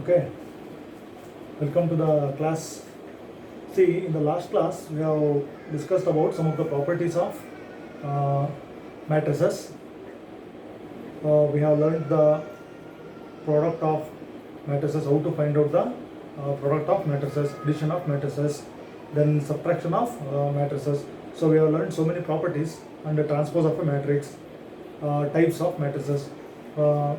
Okay, welcome to the class. See, in the last class, we have discussed about some of the properties of uh, matrices. We have learned the product of matrices, how to find out the product of matrices, addition of matrices, then subtraction of matrices. So, we have learned so many properties and the transpose of a matrix, types of matrices. So,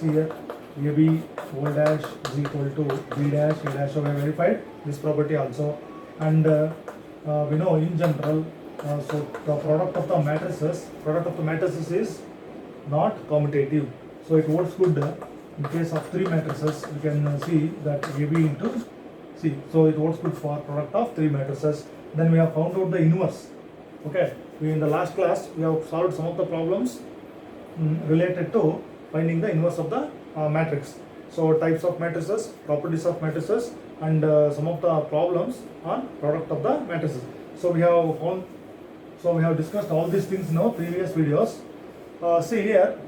see here. AB O dash is equal to B dash A dash. So we have verified this property also, and we know in general. So the product of the matrices is not commutative. So it holds good in case of three matrices. We can see that AB into C. So it holds good for product of three matrices. Then we have found out the inverse. Okay. In the last class we have solved some of the problems related to finding the inverse of the matrix. So types of matrices, properties of matrices, and some of the problems on product of the matrices. So we have discussed all these things in our previous videos. See here.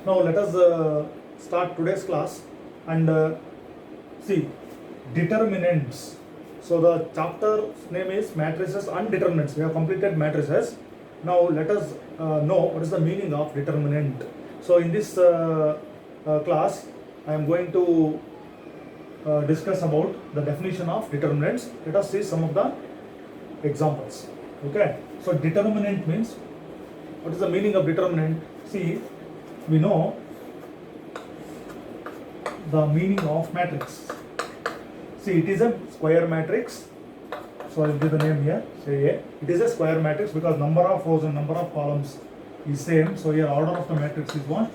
Now let us start today's class and see determinants. So the chapter name is matrices and determinants. We have completed matrices. Now let us know what is the meaning of determinant. So in this class, I am going to discuss about the definition of determinants. Let us see some of the examples. Okay. So determinant means, what is the meaning of determinant? See, we know the meaning of matrix. See, it is a square matrix. So I will give the name here. Say A. It is a square matrix because number of rows and number of columns is same. So here order of the matrix is what?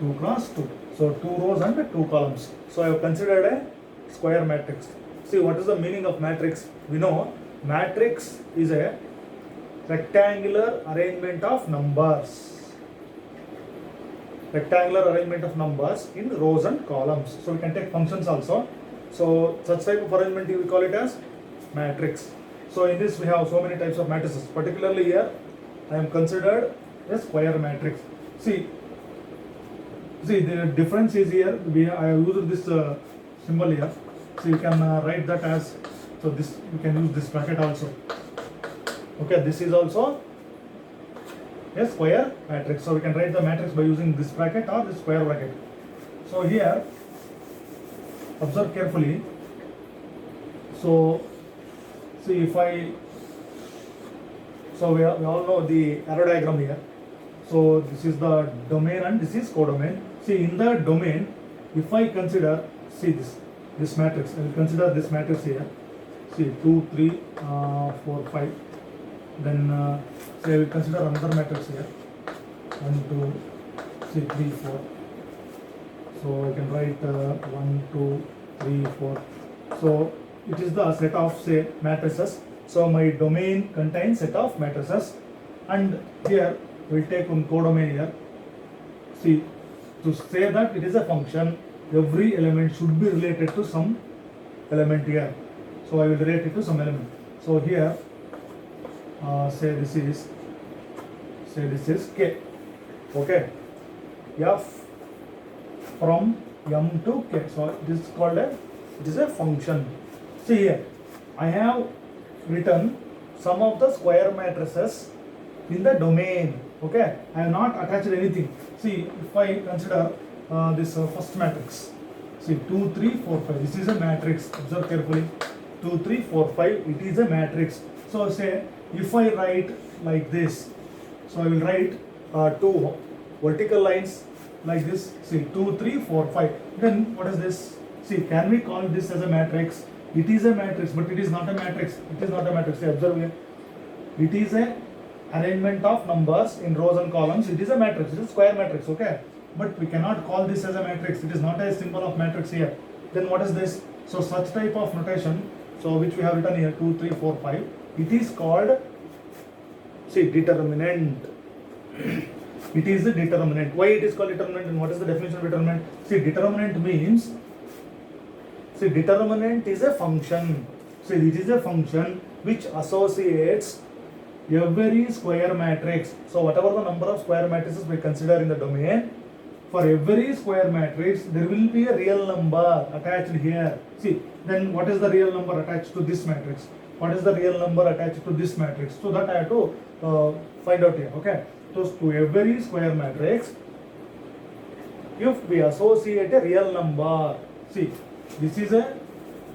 2 cross 2. So 2 rows and 2 columns. So I have considered a square matrix. See, what is the meaning of matrix? We know matrix is a rectangular arrangement of numbers. Rectangular arrangement of numbers in rows and columns. So we can take functions also. So such type of arrangement we call it as matrix. So in this we have so many types of matrices. Particularly here I am considered a square matrix. See the difference is here. I have used this symbol here. So you can write that as, so this you can use this bracket also. Okay, this is also a square matrix. So we can write the matrix by using this bracket or this square bracket. So here, observe carefully. So see, if I, so we all know the arrow diagram here. So this is the domain and this is codomain. See, in the domain, if I consider, see this matrix, I will consider this matrix here. See 2, 3, 4, 5. Then say I will consider another matrix here. 1, 2, 3, 4. So I can write 1, 2, 3, 4. So it is the set of, say, matrices. So my domain contains set of matrices, and here we will take one codomain here. See, to say that it is a function, every element should be related to some element here. So I will relate it to some element. So here, say this is K. Okay, F from M to K. So it is called it is a function. See here, I have written some of the square matrices in the domain. Okay, I have not attached anything. See, if I consider this first matrix, see 2, 3, 4, 5. This is a matrix. Observe carefully. 2, 3, 4, 5. It is a matrix. So say if I write like this, so I will write 2 vertical lines like this. See 2, 3, 4, 5. Then what is this? See, can we call this as a matrix? It is a matrix, but it is not a matrix. It is not a matrix. See, observe here. It is a arrangement of numbers in rows and columns. It is a matrix. It is a square matrix. Okay, but we cannot call this as a matrix. It is not a symbol of matrix here. Then what is this? So such type of notation, so which we have written here 2, 3, 4, 5. It is called, see, determinant. It is the determinant. Why it is called determinant, and what is the definition of determinant? See, determinant means, see, determinant is a function. See, it is a function which associates every square matrix. So whatever the number of square matrices we consider in the domain, for every square matrix there will be a real number attached here. See, then what is the real number attached to this matrix? What is the real number attached to this matrix? So that I have to find out here. Okay, so to every square matrix, if we associate a real number, see, this is a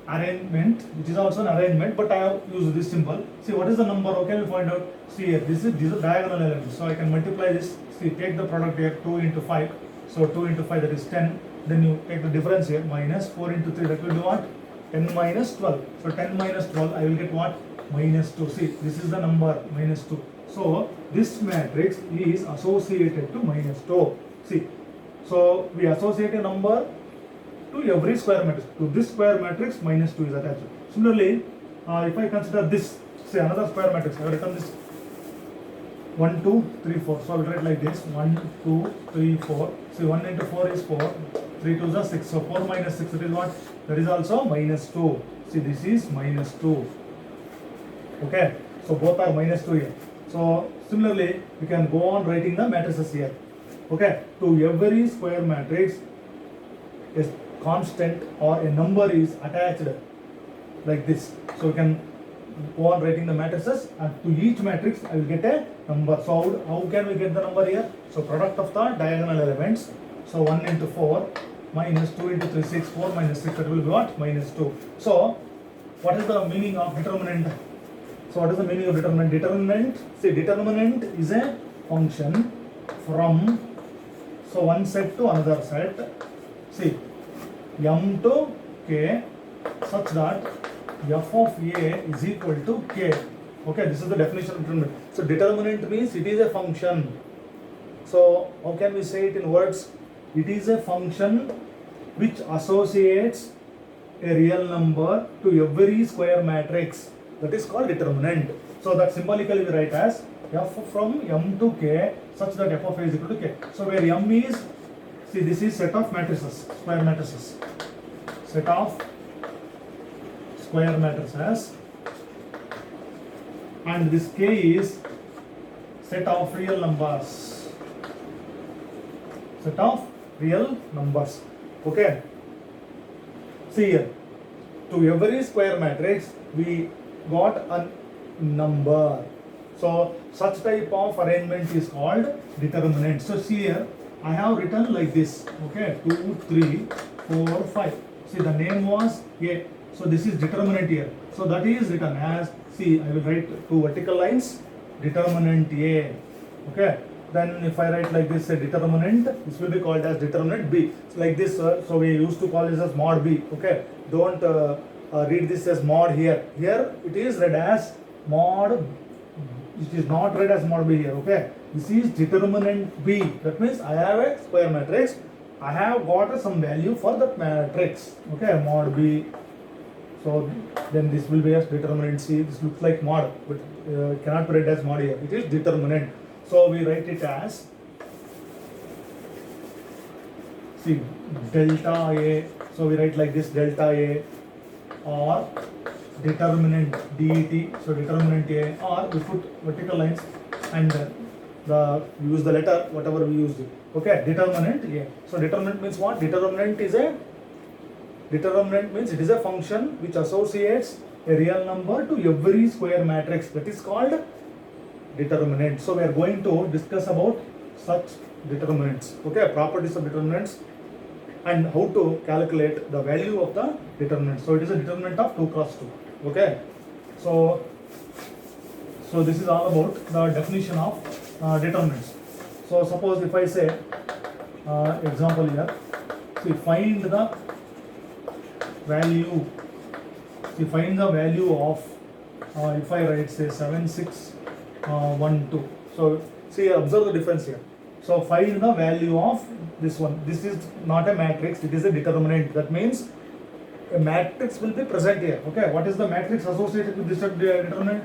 arrangement, which is also an arrangement, but I have used this symbol. See, what is the number? How can we find out? See here, these are diagonal elements, so I can multiply this. See, take the product here, 2 into 5, so 2 into 5, that is 10. Then you take the difference here, minus 4 into 3, that will be what? 10 minus 12. So 10 minus 12, I will get what? Minus 2. See, this is the number, minus 2. So this matrix is associated to minus 2. See, so we associate a number to every square matrix. To this square matrix, minus 2 is attached. Similarly, if I consider this, say another square matrix, I have written this 1, 2, 3, 4. So I will write like this, 1, 2, 3, 4. See, 1 into 4 is 4, 3 2 is 6. So 4 minus 6, it is what? That is also minus 2. See, this is minus 2. Okay, so both are minus 2 here. So similarly, we can go on writing the matrices here. Okay, to every square matrix, a constant or a number is attached like this. So we can go on writing the matrices, and to each matrix I will get a number. So how can we get the number here? So product of the diagonal elements. So 1 into 4 minus 2 into 3, 6, 4 minus 6, that will be what? Minus 2. So what is the meaning of determinant? So what is the meaning of determinant? Determinant, see, determinant is a function from one set to another set. See, m to k such that f of a is equal to k. Okay, this is the definition of determinant. So determinant means it is a function. So how can we say it in words? It is a function which associates a real number to every square matrix. That is called determinant. So that symbolically we write as f from m to k such that f of a is equal to k. So where m is, see, this is set of matrices, square matrices. Set of square matrices, and this k is set of real numbers. Set of real numbers. Okay. See here, to every square matrix we got a number. So such type of arrangement is called determinant. So see here, I have written like this. Okay, 2, 3, 4, 5. See, the name was A. So this is determinant here. So that is written as, see, I will write 2 vertical lines, determinant A. Okay. Then if I write like this, a determinant, this will be called as determinant B. It's like this, so we used to call this as mod B. Okay. Don't read this as mod here. Here it is read as mod. It is not read as mod B here. Okay. This is determinant B. That means I have a square matrix. I have got some value for that matrix. Okay, mod B. So then this will be as determinant C. This looks like mod, but cannot be read as mod here. It is determinant. So we write it as, see, delta A. So we write like this, delta A, or determinant DET. So determinant A, or we put vertical lines and we use the letter whatever we used. Okay, determinant A. So determinant means what? Determinant means it is a function which associates a real number to every square matrix. That is called determinant. So we are going to discuss about such determinants. Okay, properties of determinants and how to calculate the value of the determinant. So it is a determinant of 2 cross 2. Okay, so this is all about the definition of determinants. So suppose if I say example here, see, find the value. See, find the value of if I write say 7 6 1 2. So see, observe the difference here. So find the value of this one. This is not a matrix, it is a determinant. That means a matrix will be present here. Okay, what is the matrix associated with this determinant?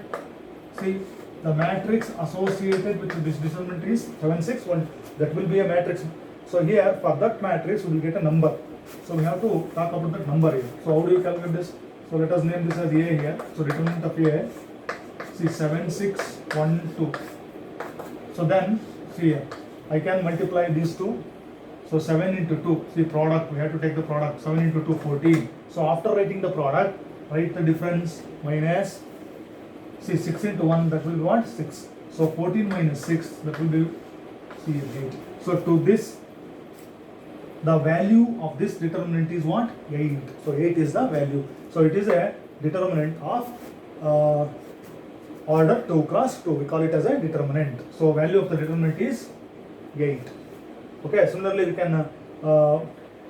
See, the matrix associated with this determinant is 7 6 1. That will be a matrix. So here for that matrix we will get a number. So we have to talk about that number here. So how do you calculate this? So let us name this as A here. So determinant of A, see, 7 6 1 2. So then see here, I can multiply these two. So 7 into 2, see product, we have to take the product, 7 into 2, 14. So after writing the product, write the difference minus, see 6 into 1, that will be what? 6. So 14 minus 6, that will be, see 8. So to this, the value of this determinant is what? 8. So 8 is the value. So it is a determinant of order 2 cross 2. We call it as a determinant. So value of the determinant is 8. Okay, similarly we can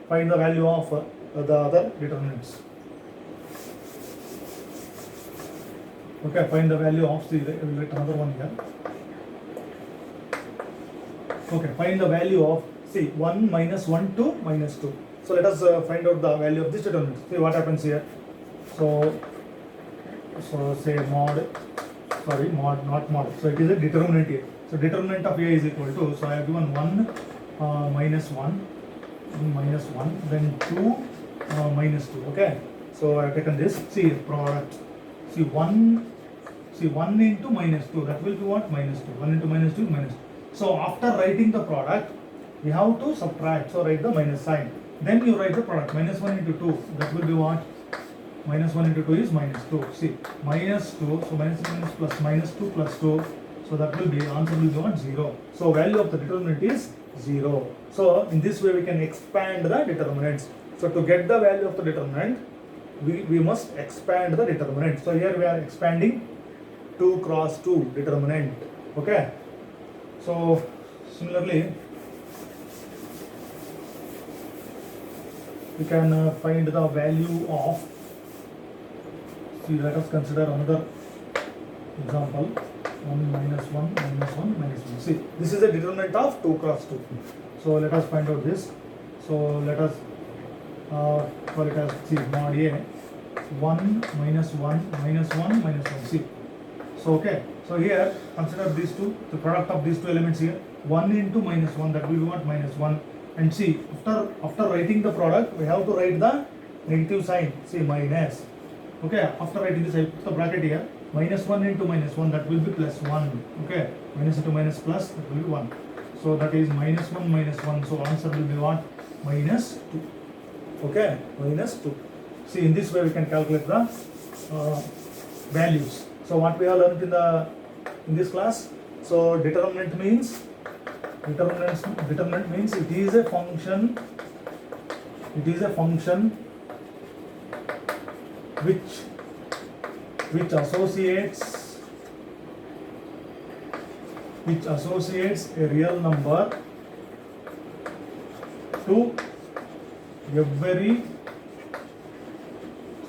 find the value of the other determinants. Okay, find the value of, see, we will write another one here. Okay, find the value of, see, 1 minus 1 to minus 2. So let us find out the value of this determinant. See what happens here. So say mod, not mod. So it is a determinant here. So determinant of A is equal to, so I have given 1 minus 1, then 2 minus 2. Okay, so I have taken this, see product, see 1 into minus 2, that will be what? Minus 2. 1 into minus 2 is minus 2. So after writing the product, we have to subtract, so write the minus sign. Then you write the product, minus 1 into 2, that will be what? Minus 1 into 2 is minus 2. See, minus 2, so minus plus minus 2 plus 2, so that will be, answer will be what? 0. So value of the determinant is 0. So in this way we can expand the determinants. So to get the value of the determinant, we must expand the determinant. So here we are expanding 2 cross 2 determinant. Okay. So similarly, we can find the value of, see, let us consider another example, 1 minus 1 minus 1 minus 1. See, this is a determinant of 2 cross 2. So let us find out this. So let us call it as, see, mod A, 1 minus 1 minus 1 minus 1. See, so okay, so here consider these two, the product of these two elements here, 1 into minus 1, that will be what? Minus 1. And see, after writing the product, we have to write the negative sign, see, minus. Okay, after writing this, I put the bracket here, minus 1 into minus 1, that will be plus 1. Okay, minus into minus plus, that will be 1. So that is minus 1 minus 1. So answer will be what? Minus 2. Okay, minus 2. See, in this way we can calculate the values. So what we have learned in this class. So determinant means it is a function. It is a function which associates a real number to every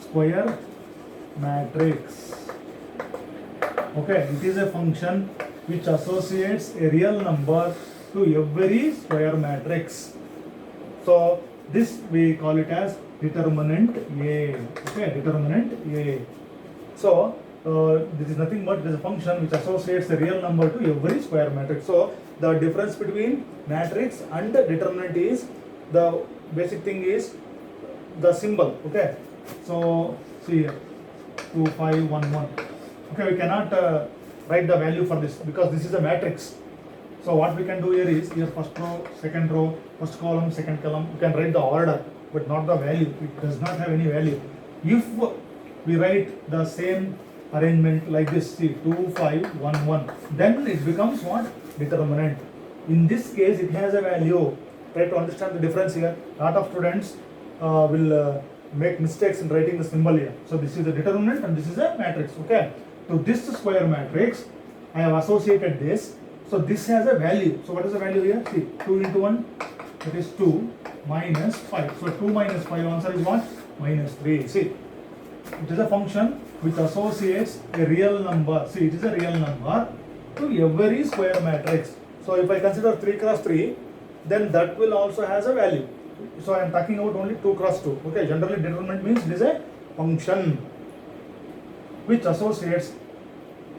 square matrix. Okay, it is a function which associates a real number to every square matrix. So this we call it as determinant A. Okay, determinant A. So this is nothing but it is a function which associates a real number to every square matrix. So the difference between matrix and determinant is, the basic thing is the symbol. Okay, so see here, 2 5 1 1. Okay, we cannot write the value for this because this is a matrix. So what we can do here is, here first row, first column, second column, you can write the order but not the value. It does not have any value. If we write the same arrangement like this, see, 2 5 1 1, then it becomes what? Determinant. In this case it has a value. Try to understand the difference here. A lot of students will make mistakes in writing the symbol here. So this is a determinant and this is a matrix. Okay, to this square matrix I have associated this. So this has a value. So what is the value here? See, 2 into 1, that is 2 minus 5. So 2 minus 5, answer is what? Minus 3. See, it is a function which associates a real number. See, it is a real number to every square matrix. So if I consider 3 cross 3, then that will also has a value. So I am talking about only 2 cross 2. Okay, generally determinant means it is a function which associates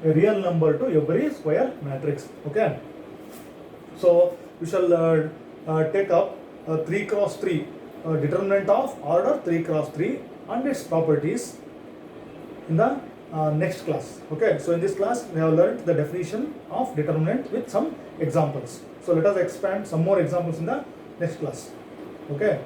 a real number to every square matrix. Okay, so we shall take up 3 cross 3 determinant of order 3 cross 3 and its properties in the next class. Okay, so in this class we have learned the definition of determinant with some examples. So let us expand some more examples in the next class. Okay.